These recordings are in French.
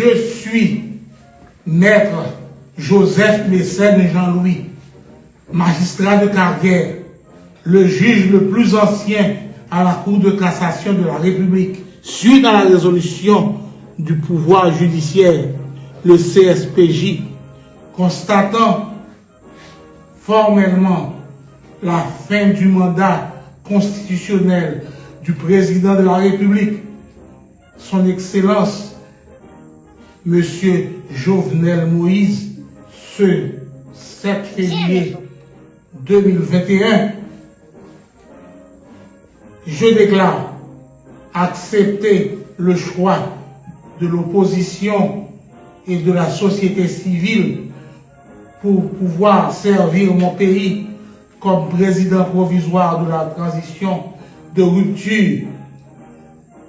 Je suis maître Joseph Mécène Jean-Louis, magistrat de carrière, le juge le plus ancien à la Cour de cassation de la République, suite à la résolution du pouvoir judiciaire, le CSPJ, constatant formellement la fin du mandat constitutionnel du président de la République, son Excellence, M. Jovenel Moïse, ce 7 février 2021, je déclare accepter le choix de l'opposition et de la société civile pour pouvoir servir mon pays comme président provisoire de la transition de rupture.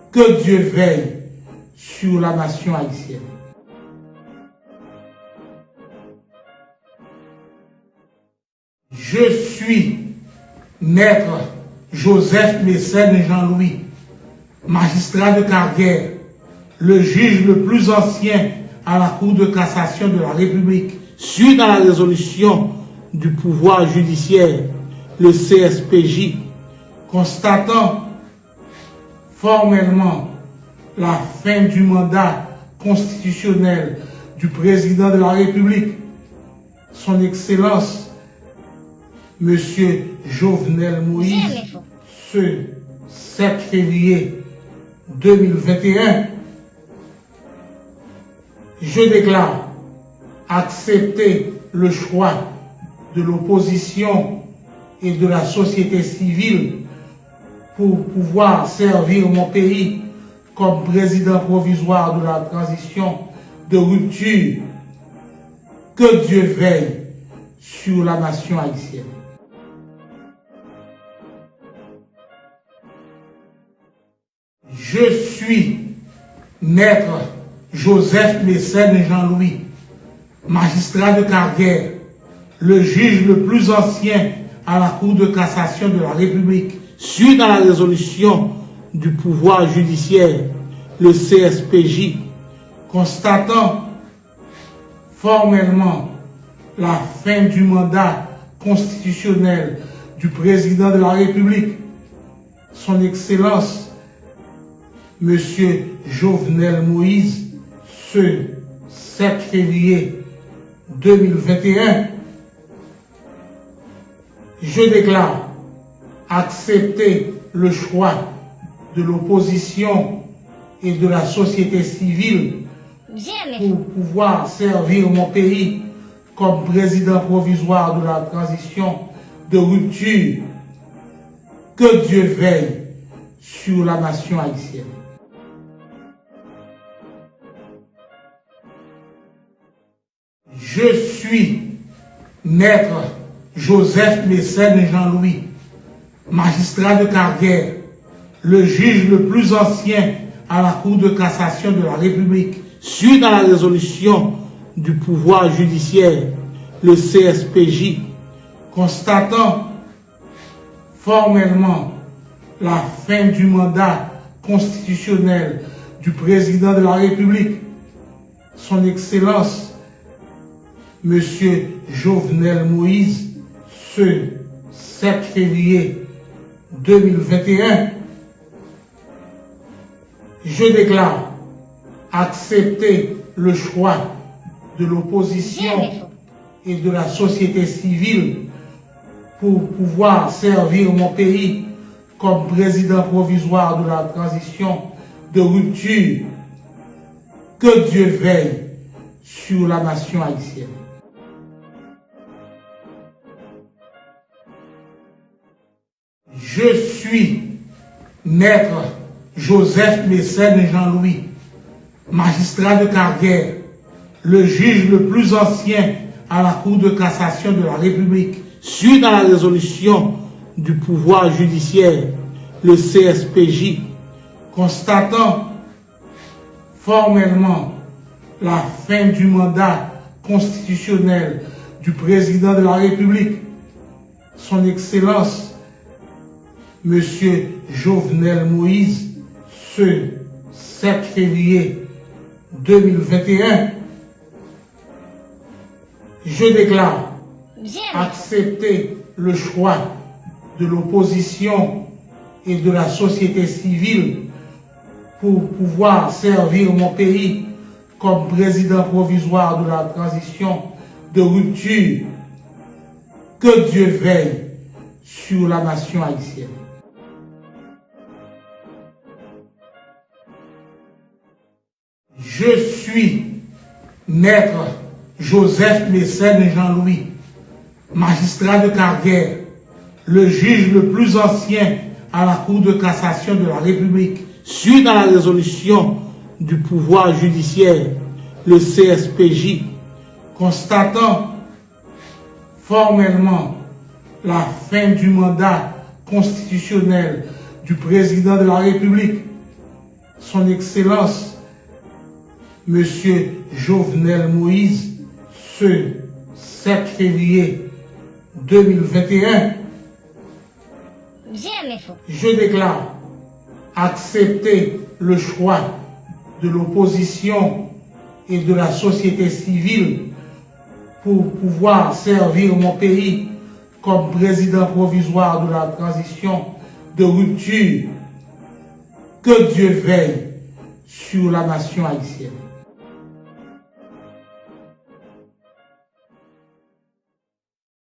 Que Dieu veille sur la nation haïtienne. Je suis maître Joseph Mécène Jean-Louis, magistrat de carrière, le juge le plus ancien à la Cour de cassation de la République, suite à la résolution du pouvoir judiciaire, le CSPJ, constatant formellement la fin du mandat constitutionnel du président de la République, son Excellence, M. Jovenel Moïse, ce 7 février 2021, je déclare accepter le choix de l'opposition et de la société civile pour pouvoir servir mon pays comme président provisoire de la transition de rupture. Que Dieu veille sur la nation haïtienne. Je suis maître Joseph Mécène Jean-Louis, magistrat de carrière, le juge le plus ancien à la Cour de cassation de la République, suite à la résolution du pouvoir judiciaire, le CSPJ, constatant formellement la fin du mandat constitutionnel du président de la République, son Excellence, M. Jovenel Moïse, ce 7 février 2021, je déclare accepter le choix de l'opposition et de la société civile pour pouvoir servir mon pays comme président provisoire de la transition de rupture. Que Dieu veille sur la nation haïtienne. Je suis maître Joseph Mécène Jean-Louis, magistrat de carrière, le juge le plus ancien à la Cour de cassation de la République, suite à la résolution du pouvoir judiciaire, le CSPJ, constatant formellement la fin du mandat constitutionnel du président de la République, son Excellence, M. Jovenel Moïse, ce 7 février 2021, je déclare accepter le choix de l'opposition et de la société civile pour pouvoir servir mon pays comme président provisoire de la transition de rupture. Que Dieu veille sur la nation haïtienne. Je suis maître Joseph Mécène Jean-Louis, magistrat de carrière, le juge le plus ancien à la Cour de cassation de la République, suite à la résolution du pouvoir judiciaire, le CSPJ, constatant formellement la fin du mandat constitutionnel du président de la République, son Excellence, M. Jovenel Moïse, ce 7 février 2021, je déclare accepter le choix de l'opposition et de la société civile pour pouvoir servir mon pays comme président provisoire de la transition de rupture. Que Dieu veille sur la nation haïtienne. Je suis maître Joseph Mécène Jean-Louis, magistrat de carrière, le juge le plus ancien à la Cour de cassation de la République, suite à la résolution du pouvoir judiciaire, le CSPJ, constatant formellement la fin du mandat constitutionnel du président de la République, son Excellence, M. Jovenel Moïse, ce 7 février 2021, je déclare accepter le choix de l'opposition et de la société civile pour pouvoir servir mon pays comme président provisoire de la transition de rupture. Que Dieu veille sur la nation haïtienne.